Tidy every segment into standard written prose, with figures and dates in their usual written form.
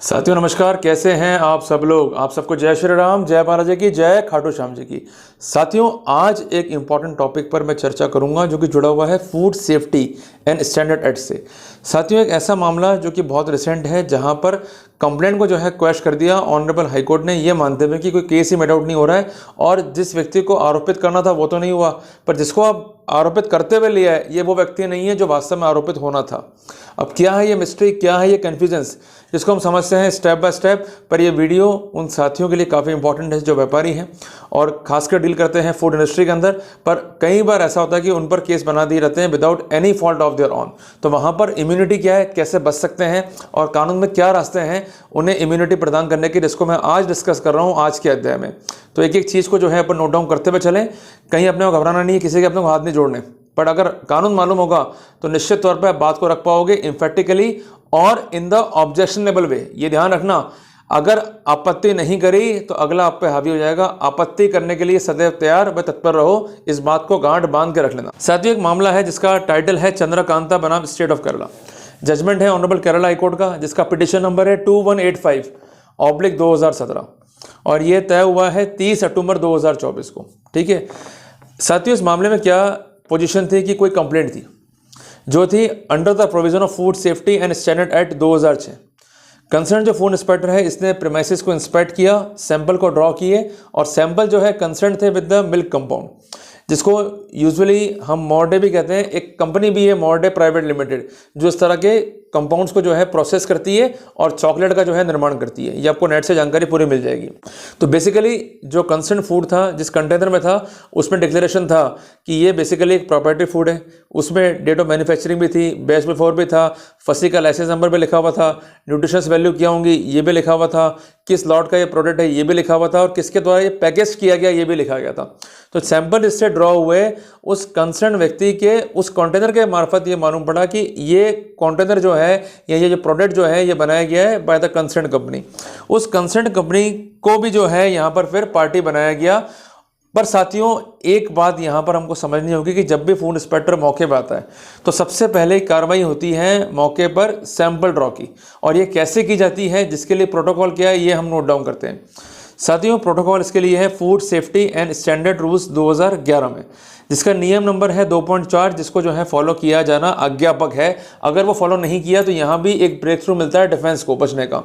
साथियों नमस्कार, कैसे हैं आप सब लोग। आप सबको जय श्री राम, जय बालाजी की, जय खाटू श्याम जी की। साथियों आज एक इम्पॉर्टेंट टॉपिक पर मैं चर्चा करूंगा जो कि जुड़ा हुआ है food safety and standard act से। साथियों एक ऐसा मामला जो कि बहुत रिसेंट है जहां पर कंप्लेंट को जो है क्वेश कर दिया ऑनरेबल हाई कोर्ट ने, ये मानते हुए कि कोई केस ही मेड आउट नहीं हो रहा है और जिस व्यक्ति को आरोपित करना था वो तो नहीं हुआ, पर जिसको आप आरोपित करते हुए लिया है ये वो व्यक्ति नहीं है जो वास्तव में आरोपित होना था। अब क्या है ये मिस्ट्री, क्या है ये कन्फ्यूजन्स, जिसको हम समझते हैं स्टेप बाय स्टेप। पर ये वीडियो उन साथियों के लिए काफ़ी इंपॉर्टेंट है जो व्यापारी हैं और खासकर डील करते हैं फूड इंडस्ट्री के अंदर। पर कई बार ऐसा होता है कि उन पर केस बना दिए रहते हैं without any fault of their on. तो वहाँ पर इम्यूनिटी क्या है, कैसे बच सकते हैं और कानून में क्या रास्ते हैं उन्हें इम्यूनिटी प्रदान करने के, जिसको मैं आज डिस्कस कर रहा हूँ आज के अध्याय में। तो एक एक चीज़ को जो है अपन नोट डाउन करते हुए चलें, कहीं अपने को घबराना नहीं है, किसी के अपने को हाथ नहीं जोड़ने। पर अगर कानून मालूम होगा तो निश्चित तौर पर बात को रख पाओगे इम्फेक्टिकली और इन द ऑब्जेक्शनेबल वे। ये ध्यान रखना, अगर आपत्ति नहीं करी तो अगला आप पे हावी हो जाएगा। आपत्ति करने के लिए सदैव तैयार व तत्पर रहो, इस बात को गांठ बांध के रख लेना। साथियों एक मामला है जिसका टाइटल है चंद्रकांता बनाम स्टेट ऑफ केरला। जजमेंट है ऑनरेबल केरला हाई कोर्ट का, जिसका पिटिशन नंबर है 2185/2017 और ये तय हुआ है 30 अक्टूबर 2024 को। ठीक है साथियों, इस मामले में क्या पोजीशन थी कि कोई कंप्लेंट थी जो थी under the provision of food safety and standard act 2006। Concern जो फूड इंस्पेक्टर है इसने प्रीमाइसेस को इंस्पेक्ट किया, सैंपल को ड्रॉ किए और सैंपल जो है कंसर्न थे विद द मिल्क कंपाउंड, जिसको यूजुअली हम मॉर्डे भी कहते हैं। एक कंपनी भी है मॉर्डे प्राइवेट लिमिटेड जो इस तरह के कंपाउंड्स को जो है प्रोसेस करती है और चॉकलेट का जो है निर्माण करती है। ये आपको नेट से जानकारी पूरी मिल जाएगी। तो बेसिकली जो कंसर्न फूड था जिस कंटेनर में था उसमें डिक्लेरेशन था कि ये बेसिकली एक प्रॉपर्टी फूड है। उसमें डेट ऑफ मैन्युफैक्चरिंग भी थी, बेस्ट बिफोर भी था, फसी का लाइसेंस नंबर भी लिखा हुआ था, न्यूट्रिशंस वैल्यू क्या होंगी ये भी लिखा हुआ था, किस लॉट का ये प्रोडक्ट है ये भी लिखा हुआ था और किसके द्वारा ये पैकेज किया गया ये भी लिखा गया था। तो सैंपल इससे ड्रॉ हुए उस कंसर्न व्यक्ति के उस कंटेनर के मार्फत ये मालूम पड़ा कि ये कंटेनर जो है या ये जो प्रोडक्ट जो है ये बनाया गया है बाय द कंसर्न कंपनी। उस कंसर्न कंपनी को भी जो है यहाँ पर फिर पार्टी बनाया गया। पर साथियों एक बात यहाँ पर हमको समझनी होगी कि जब भी फूड इंस्पेक्टर मौके पर आता है तो सबसे पहले कार्रवाई होती है मौके पर सैंपल ड्रॉ की। और ये कैसे की जाती है, जिसके लिए प्रोटोकॉल क्या है ये हम नोट डाउन करते हैं। साथियों प्रोटोकॉल इसके लिए है food safety and standard rules 2011 में, जिसका नियम नंबर है 2.4, जिसको जो है फॉलो किया जाना अज्ञापक है। अगर वो फॉलो नहीं किया तो यहाँ भी एक ब्रेक थ्रू मिलता है डिफेंस को बचने का।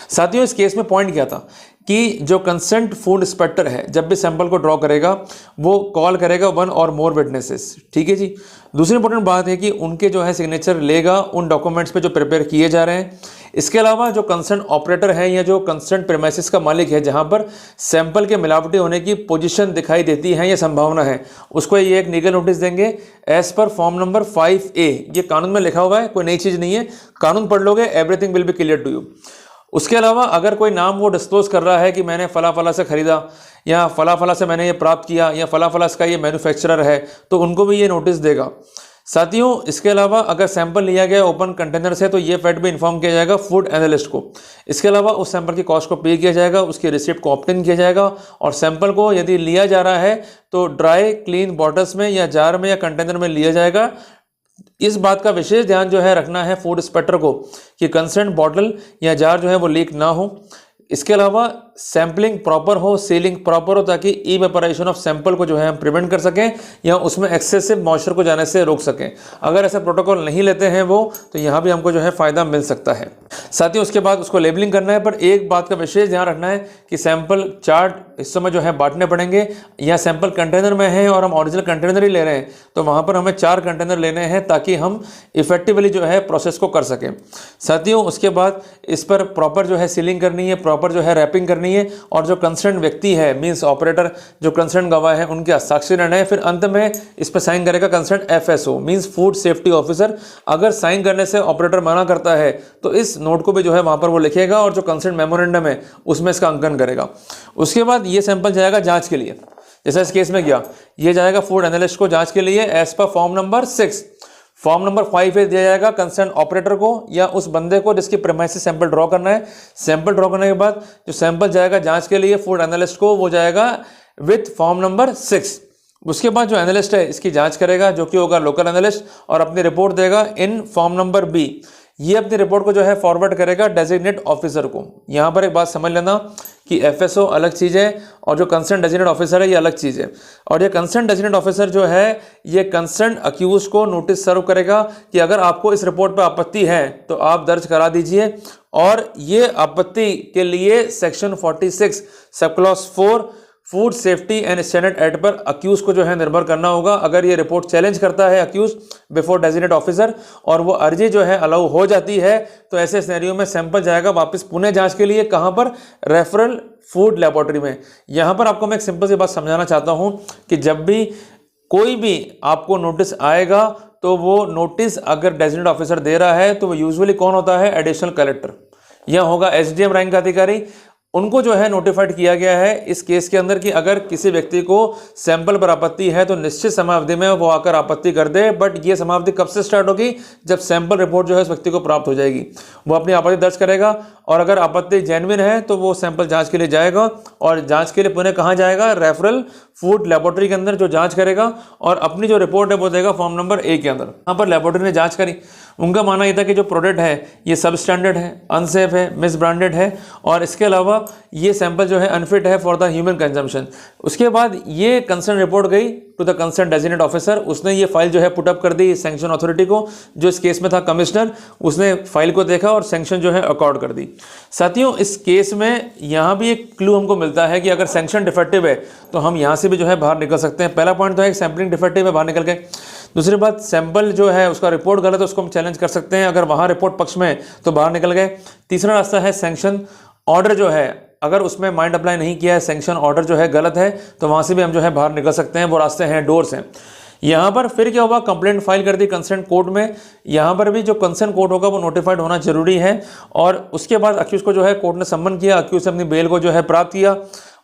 साथियों इस केस में पॉइंट क्या था कि जो कंसर्न्ड फूड इंस्पेक्टर है जब भी सैंपल को ड्रॉ करेगा वो कॉल करेगा 1 और मोर विटनेसेस। ठीक है जी। दूसरी इंपॉर्टेंट बात है कि उनके जो है सिग्नेचर लेगा उन डॉक्यूमेंट्स पे जो प्रिपेयर किए जा रहे हैं। इसके अलावा जो कंसर्न ऑपरेटर है या जो कंसर्न प्रीमाइसेस का मालिक है जहां पर सैंपल के मिलावटी होने की पोजीशन दिखाई देती है या संभावना है, उसको ये एक लीगल नोटिस देंगे as per form number 5A। ये कानून में लिखा हुआ है, कोई नई चीज़ नहीं है, कानून पढ़ लोगे everything will be clear to you. उसके अलावा अगर कोई नाम वो डिस्क्लोज कर रहा है कि मैंने फला फला से खरीदा या फला फला से मैंने ये प्राप्त किया या फला फला इसका ये मैन्युफैक्चरर है तो उनको भी ये नोटिस देगा। साथियों इसके अलावा अगर सैंपल लिया गया ओपन कंटेनर से तो ये फैक्ट भी इन्फॉर्म किया जाएगा फूड एनालिस्ट को। इसके अलावा उस सैंपल की कॉस्ट को पे किया जाएगा, उसकी रिसिप्ट को ऑब्टेन किया जाएगा और सैंपल को यदि लिया जा रहा है तो ड्राई क्लीन बॉटल्स में या जार में या कंटेनर में लिया जाएगा। इस बात का विशेष ध्यान जो है रखना है फूड इंस्पेक्टर को कि कंसर्न बॉटल या जार जो है वो लीक ना हो। इसके अलावा सैम्पलिंग प्रॉपर हो, सीलिंग प्रॉपर हो, ताकि इवेपोरेशन ऑफ सैंपल को जो है हम प्रिवेंट कर सकें या उसमें एक्सेसिव मॉइस्चर को जाने से रोक सकें। अगर ऐसा प्रोटोकॉल नहीं लेते हैं वो तो यहाँ भी हमको जो है फ़ायदा मिल सकता है। साथियों उसके बाद उसको लेबलिंग करना है। पर एक बात का विशेष ध्यान रखना है कि सैंपल चार्ट हिस्सों में जो है बांटने पड़ेंगे। या सैंपल कंटेनर में है और हम ओरिजिनल कंटेनर ही ले रहे हैं तो वहाँ पर हमें 4 कंटेनर लेने हैं ताकि हम इफेक्टिवली जो है प्रोसेस को कर सकें। साथियों उसके बाद इस पर प्रॉपर जो है सीलिंग करनी है, प्रॉपर जो है रैपिंग करनी है और जो कंसर्न व्यक्ति है मींस ऑपरेटर, जो कंसर्न गवाह है उनके हस्ताक्षर रहना है। फिर अंत में इस पर साइन करेगा concern FSO means food safety officer. अगर साइन करने से ऑपरेटर मना करता है तो इस नोट को भी जो है वहां पर वो लिखेगा और जो कंसर्न मेमोरेंडम है उसमें इसका अंकन करेगा। उसके बाद ये सैंपल जाएगा जांच के लिए, जैसा इस केस में किया, ये जाएगा फूड एनालिस्ट को जांच के लिए as per form number 6। Form number 5A दिया जाएगा कंसर्न ऑपरेटर को या उस बंदे को जिसकी प्रीमाइसेस सैंपल ड्रॉ करना है। सैंपल ड्रॉ करने के बाद जो सैंपल जाएगा जांच के लिए फूड एनालिस्ट को वो जाएगा विथ फॉर्म नंबर 6। उसके बाद जो एनालिस्ट है इसकी जांच करेगा जो कि होगा लोकल एनालिस्ट और अपनी रिपोर्ट देगा इन फॉर्म नंबर B। ये अपनी रिपोर्ट को जो है फॉरवर्ड करेगा डेजिग्नेट ऑफिसर को। यहाँ पर एक बात समझ लेना कि एफएसओ अलग चीज़ है और जो कंसर्न डेजिग्नेट ऑफिसर है ये अलग चीज़ है। और ये कंसर्न डेजिग्नेट ऑफिसर जो है ये कंसर्न अक्यूज को नोटिस सर्व करेगा कि अगर आपको इस रिपोर्ट पर आपत्ति है तो आप दर्ज करा दीजिए, और ये आपत्ति के लिए section 46 sub clause 4 food safety and standard act पर अक्यूज को जो है निर्भर करना होगा। अगर ये रिपोर्ट चैलेंज करता है अक्यूज बिफोर डेजिग्नेट ऑफिसर और वो अर्जी जो है अलाउ हो जाती है तो ऐसे सिनेरियो में सैंपल जाएगा वापस पुणे जांच के लिए। कहां पर? रेफरल फूड लेबोरेटरी में। यहां पर आपको मैं एक सिंपल सी बात समझाना चाहता हूं कि जब भी कोई भी आपको नोटिस आएगा तो वो नोटिस अगर डेजिग्नेट ऑफिसर दे रहा है तो वो यूजुअली कौन होता है? एडिशनल कलेक्टर या होगा एसडीएम रैंक का अधिकारी। उनको जो है नोटिफाइड किया गया है इस केस के अंदर कि अगर किसी व्यक्ति को सैंपल पर आपत्ति है तो निश्चित समयावधि में वो आकर आपत्ति कर दे। बट ये समयावधि कब से स्टार्ट होगी? जब सैंपल रिपोर्ट जो है उस व्यक्ति को प्राप्त हो जाएगी, वो अपनी आपत्ति दर्ज करेगा और अगर आपत्ति जेन्युइन है तो वो सैंपल जांच के लिए जाएगा और जांच के लिए पुणे कहाँ जाएगा? रेफरल फूड लेबोरेटरी के अंदर जो जांच करेगा और अपनी जो रिपोर्ट है वो देगा फॉर्म नंबर ए के अंदर। यहाँ पर लेबोरेटरी ने जांच करी, उनका मानना ये था कि जो प्रोडक्ट है ये सब स्टैंडर्ड है, अनसेफ है, मिस ब्रांडेड है और इसके अलावा ये सैंपल जो है अनफिट है फॉर द ह्यूमन कंजम्पशन। उसके बाद ये कंसर्न रिपोर्ट गई to the concern designate officer, उसने ये फाइल जो है पुटअप कर दी सैंक्शन अथॉरिटी को, जो इस केस में था कमिश्नर। उसने फाइल को देखा और सैंक्शन जो है अकॉर्ड कर दी। साथियों इस केस में यहाँ भी एक क्लू हमको मिलता है कि अगर सैंक्शन डिफेक्टिव है तो हम यहाँ से भी जो है बाहर निकल सकते हैं। पहला पॉइंट तो है सैंपलिंग डिफेक्टिव है, बाहर निकल गए। दूसरी बात, सैंपल जो है उसका रिपोर्ट गलत है, उसको हम चैलेंज कर सकते हैं, अगर वहाँ रिपोर्ट पक्ष में है तो बाहर निकल गए। तीसरा रास्ता है सैंक्शन ऑर्डर जो है अगर उसमें माइंड अप्लाई नहीं किया है, सैंक्शन ऑर्डर जो है गलत है तो वहाँ से भी हम जो है बाहर निकल सकते हैं। वो रास्ते हैं, डोर्स हैं। यहाँ पर फिर क्या हुआ? कंप्लेंट फाइल कर दी कंसर्न कोर्ट में। यहाँ पर भी जो कंसर्न कोर्ट होगा वो नोटिफाइड होना जरूरी है और उसके बाद अक्यूज को जो है कोर्ट ने सम्मन किया, अक्यूज से अपनी बेल को जो है प्राप्त किया।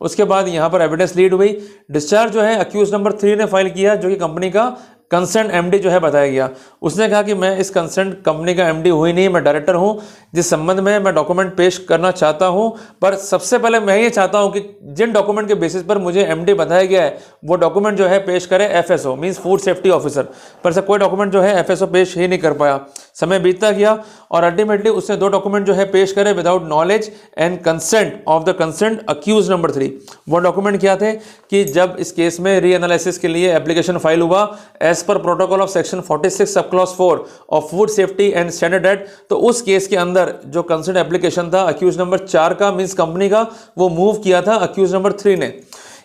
उसके बाद यहाँ पर एविडेंस लीड हुई। डिस्चार्ज जो है अक्यूज नंबर 3 ने फाइल किया, जो कि कंपनी का कंसर्न एमडी जो है बताया गया। उसने कहा कि मैं इस कंसर्न कंपनी का एमडी हुई नहीं, मैं डायरेक्टर हूं, जिस संबंध में मैं डॉक्यूमेंट पेश करना चाहता हूं। पर सबसे पहले मैं ये चाहता हूं कि जिन डॉक्यूमेंट के बेसिस पर मुझे एमडी बताया गया है वो डॉक्यूमेंट जो है पेश करे FSO means food safety officer. पर से कोई डॉक्यूमेंट जो है एफएसओ पेश ही नहीं कर पाया। समय बीतता गया और अल्टीमेटली उसने 2 डॉक्यूमेंट जो है पेश करे without knowledge and consent of the concern accused number 3। वो डॉक्यूमेंट क्या थे कि जब इस केस में रीएनालिसिस के लिए एप्लीकेशन फाइल हुआ as per protocol of section 46 sub clause 4 of food safety and standard act, तो उस केस के अंदर जो कंसर्न एप्लीकेशन था अक्यूज नंबर 4 का मींस कंपनी का, वो मूव किया था अक्यूज नंबर 3 ने।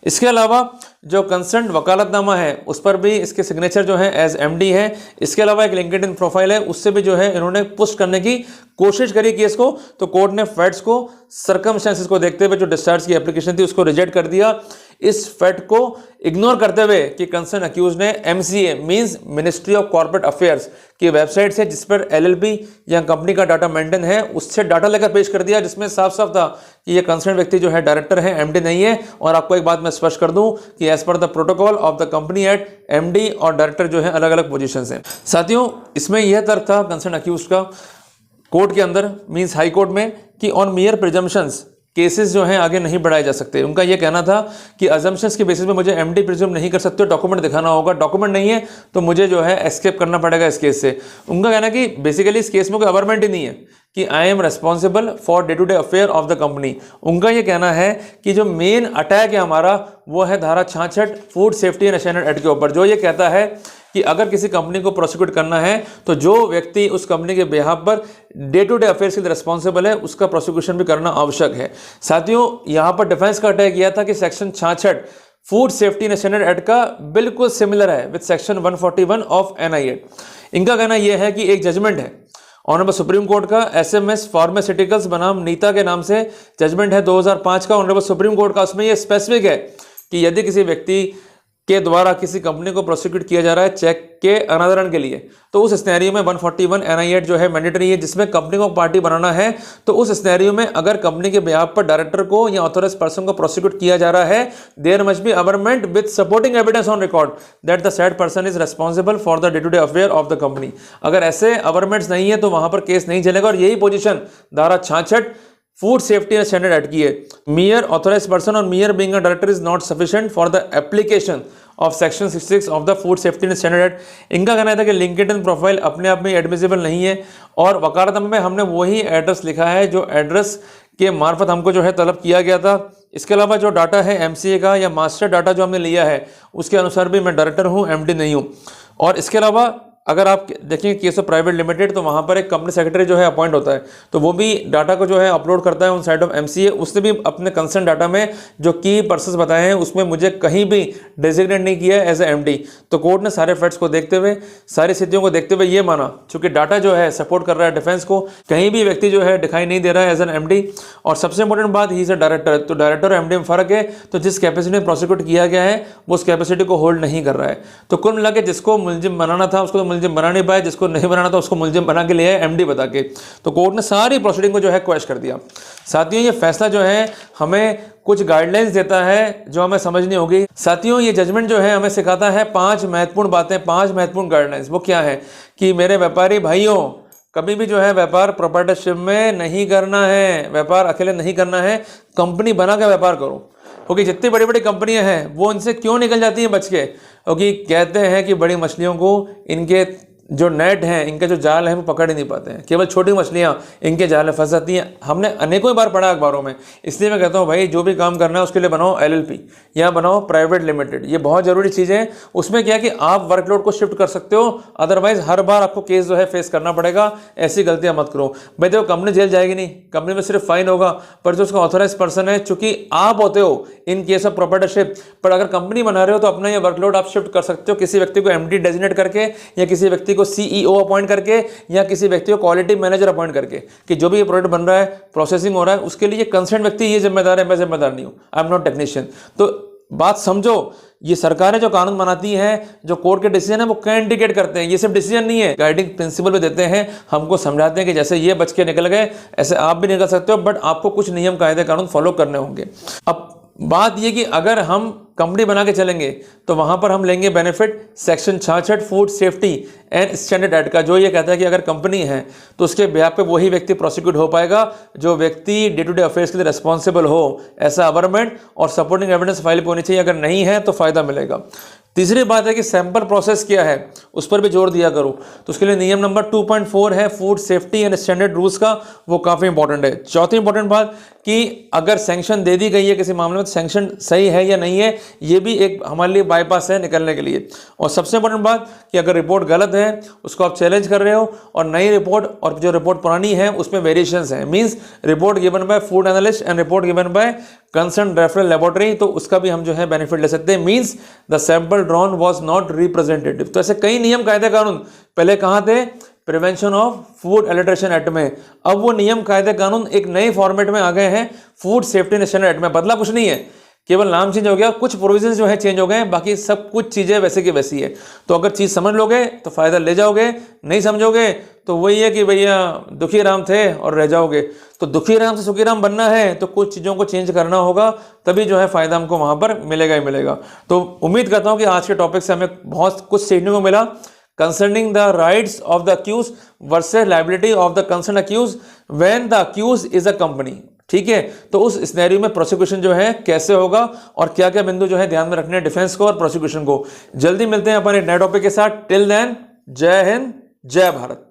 इसके अलावा जो कंसर्न वकालतनामा है उस पर भी इसके सिग्नेचर जो है एज एमडी है। इसके अलावा एक लिंक्डइन प्रोफाइल है, उससे भी जो है इन्होंने पुश करने की कोशिश करी केस को, तो कोर्ट ने फैक्ट्स को सर्कमस्टेंसेस को देखते हुए जो डिस्चार्ज की एप्लीकेशन थी उसको रिजेक्ट कर दिया। इस फैक्ट को इग्नोर करते हुए कि कंसर्न अक्यूज ने MCA means ministry of corporate affairs की वेबसाइट से जिस पर एलएलपी या कंपनी का डाटा मेंटेन है उससे डाटा लेकर पेश कर दिया, जिसमें साफ साफ था कि ये कंसर्न व्यक्ति जो है डायरेक्टर है, एमडी नहीं है। और आपको एक बात मैं स्पष्ट कर दूं कि as per the protocol of the company act MD और डायरेक्टर जो है अलग अलग पोजीशंस हैं। साथियों इसमें यह तर्क था कंसर्न अक्यूज का कोर्ट के अंदर मींस हाई कोर्ट में कि ऑन मियर प्रिजम्पशंस केसेस जो हैं आगे नहीं बढ़ाए जा सकते। उनका यह कहना था कि अजम्पशंस के बेसिस पे मुझे एमडी प्रिज्यूम नहीं कर सकते, डॉक्यूमेंट दिखाना होगा, डॉक्यूमेंट नहीं है तो मुझे जो है एस्केप करना पड़ेगा इस केस से। उनका कहना कि बेसिकली इस केस में कोई अवरमेंट ही नहीं है कि I am responsible for day to day affair of the company. उनका यह कहना है कि जो मेन अटैक है हमारा वो है धारा 66 food safety and standard act के ऊपर, जो ये कहता है कि अगर किसी कंपनी को प्रोसिक्यूट करना है तो जो व्यक्ति उस कंपनी के behalf per day to day affairs के लिए रिस्पॉन्सिबल है उसका प्रोसिक्यूशन भी करना आवश्यक है। साथियों यहाँ पर डिफेंस का अटैक किया था कि section 66 food safety and standard act का बिल्कुल सिमिलर है with section 141 of NI act. इनका कहना यह है कि एक जजमेंट है ऑनरेबल सुप्रीम कोर्ट का एसएमएस फार्मास्यूटिकल्स बनाम नीता के नाम से जजमेंट है 2005 का ऑनरेबल सुप्रीम कोर्ट का। उसमें यह स्पेसिफिक है कि यदि किसी व्यक्ति के द्वारा किसी कंपनी को प्रोसिक्यूट किया जा रहा है चेक के अनादरण के लिए तो उस स्नैरियो में 141 एनआई एक्ट जो है मैंडेटरी है, जिसमें कंपनी को पार्टी बनाना है। तो उस स्नैरियो में अगर कंपनी के बिहाफ पर डायरेक्टर को या ऑथोराइज्ड पर्सन को प्रोसिक्यूट किया जा रहा है there must be averment with supporting evidence on record that the said person is responsible for the day to day affair of the company. अगर ऐसे अवरमेंट्स नहीं है तो वहां पर केस नहीं चलेगा। और यही पोजीशन धारा 66 food safety and standard act की है। मियर ऑथराइज पर्सन और मियर being a director is not sufficient for the application of section 66 of the food safety and standard act. इनका कहना था कि लिंक्डइन प्रोफाइल अपने आप में एडमिसिबल नहीं है, और वकालतनामे में हमने वही एड्रेस लिखा है जो एड्रेस के मार्फत हमको जो है तलब किया गया था। इसके अलावा जो डाटा है एमसीए का या मास्टर डाटा जो हमने लिया है उसके अनुसार भी मैं डायरेक्टर हूँ, एमडी नहीं हूँ। और इसके अलावा अगर आप देखें केस ऑफ प्राइवेट लिमिटेड तो वहाँ पर एक कंपनी सेक्रेटरी जो है अपॉइंट होता है, तो वो भी डाटा को जो है अपलोड करता है ऑन साइड ऑफ एमसीए। उसने भी अपने कंसर्न डाटा में जो की पर्सन्स बताए हैं उसमें मुझे कहीं भी डेजिग्नेट नहीं किया है एज ए एमडी। तो कोर्ट ने सारे फैक्ट्स को देखते हुए, सारी स्थितियों को देखते हुए ये माना, चूंकि डाटा जो है सपोर्ट कर रहा है डिफेंस को, कहीं भी व्यक्ति जो है दिखाई नहीं दे रहा है एज एन एमडी। और सबसे इंपॉर्टेंट बात, ही इज अ डायरेक्टर, तो डायरेक्टर और एमडी में फर्क है। तो जिस कैपेसिटी में प्रोसिक्यूट किया गया है वो उस कैपेसिटी को होल्ड नहीं कर रहा है। तो कुल मिला के जिसको मुलजिम बनाना था उसको तो मुलजिम बना नहीं पाया, जिसको नहीं बनाना था उसको मुलजिम बना के लिया है एमडी बता के। तो कोर्ट ने सारी प्रोसीडिंग को जो है क्वैश कर दिया। साथियों, ये फैसला जो है हमें कुछ गाइडलाइंस देता है जो हमें समझनी होगी। साथियों, ये जजमेंट जो है हमें सिखाता है 5 महत्वपूर्ण बातें, 5 महत्वपूर्ण गाइडलाइंस। वो क्या है कि मेरे व्यापारी भाइयों, कभी भी जो है व्यापार प्रोप्राइटरशिप में नहीं करना है, व्यापार अकेले नहीं करना है, कंपनी बना के व्यापार करो। क्योंकि जितनी बड़ी बड़ी कंपनियां हैं वो इनसे क्यों निकल जाती हैं बच के, क्योंकि कहते हैं कि बड़ी मछलियों को इनके जो नेट हैं, इनके जो जाल हैं वो पकड़ ही नहीं पाते हैं, केवल छोटी मछलियां इनके जाल में फंस जाती हैं। हमने अनेकों बार पढ़ा अखबारों में। इसलिए मैं कहता हूं भाई, जो भी काम करना है उसके लिए बनाओ एलएलपी या बनाओ प्राइवेट लिमिटेड, ये बहुत जरूरी चीज़ है। उसमें क्या है कि आप वर्कलोड को शिफ्ट कर सकते हो, अदरवाइज हर बार आपको केस जो है फेस करना पड़ेगा। ऐसी गलतियां मत करो भाई। देखो, कंपनी जेल जाएगी नहीं, कंपनी में सिर्फ फाइन होगा, पर जो उसका ऑथराइज पर्सन है, चूंकि आप होते हो इन केस ऑफ प्रोप्राइटरशिप, पर अगर कंपनी बना रहे हो तो अपना ये वर्कलोड आप शिफ्ट कर सकते हो, किसी व्यक्ति को एमडी डेजिग्नेट करके या किसी व्यक्ति को सीईओ अपॉइंट करके या किसी व्यक्ति को क्वालिटी मैनेजर अपॉइंट करके, कि जो भी ये प्रोडक्ट बन रहा है, प्रोसेसिंग हो रहा है, उसके लिए कंसर्न व्यक्ति ये जिम्मेदार है, मैं जिम्मेदार नहीं हूं, आई एम नॉट टेक्नीशियन। तो बात समझो, ये सरकारें जो कानून बनाती हैं, जो कोर्ट के डिसीजन है वो क्या इंडिकेट करते हैं, ये सिर्फ डिसीजन नहीं है, गाइडिंग प्रिंसिपल भी देते हैं, हमको समझाते हैं कि जैसे ये बच के निकल गए ऐसे आप भी निकल सकते हो, बट आपको कुछ नियम कायदे कानून फॉलो करने होंगे। अब बात ये कि अगर हम कंपनी बना के चलेंगे तो वहां पर हम लेंगे benefit section 66 food safety and standard act का, जो ये कहता है कि अगर कंपनी है तो उसके ब्याह पे वही व्यक्ति प्रोसिक्यूट हो पाएगा जो व्यक्ति डे टू डे अफेयर्स के लिए रिस्पॉन्सिबल हो, ऐसा अवरमेंट और सपोर्टिंग एविडेंस फाइल पे होनी चाहिए। अगर नहीं है तो फायदा मिलेगा। तीसरी बात है कि सैंपल प्रोसेस क्या है, उस पर भी जोर दिया करो। तो उसके लिए नियम नंबर 2.4 है food safety and standard rules का, वो काफ़ी इंपॉर्टेंट है। चौथी इंपॉर्टेंट बात कि अगर सैंक्शन दे दी गई है किसी मामले में तो सैंक्शन सही है या नहीं है, ये भी एक हमारे लिए बाईपास है निकलने के लिए। और सबसे इंपॉर्टेंट बात कि अगर रिपोर्ट गलत है उसको आप चैलेंज कर रहे हो, और नई रिपोर्ट और जो रिपोर्ट पुरानी है उसमें वेरिएशंस हैं, means report given by food analyst and report given by concern referral laboratory, तो उसका भी हम जो है बेनिफिट ले सकते हैं। Means the sample drawn was not representative. तो ऐसे कई नियम कायदे कानून पहले कहाँ थे, prevention of food adulteration act में, अब वो नियम कायदे कानून एक नए फॉर्मेट में आ गए हैं food safety and standard act में। बदला कुछ नहीं है, केवल नाम चेंज हो गया, कुछ प्रोविजंस जो है चेंज हो गए हैं, बाकी सब कुछ चीज़ें वैसे की वैसी है। तो अगर चीज़ समझ लोगे तो फ़ायदा ले जाओगे, नहीं समझोगे तो वही है कि भैया दुखी राम थे और रह जाओगे। तो दुखी राम से सुखी राम बनना है तो कुछ चीज़ों को चेंज करना होगा, तभी जो है फ़ायदा हमको वहाँ पर मिलेगा ही मिलेगा। तो उम्मीद करता हूँ कि आज के टॉपिक से हमें बहुत कुछ सीखने को मिला concerning the rights of the accused versus liability of the concerned accused when the accused is a company। ठीक है, तो उस स्नैरियो में प्रोसिक्यूशन जो है कैसे होगा और क्या क्या बिंदु जो है ध्यान में रखने हैं डिफेंस को और प्रोसिक्यूशन को। जल्दी मिलते हैं अपन एक नए टॉपिक के साथ। टिल देन, जय हिंद, जय भारत।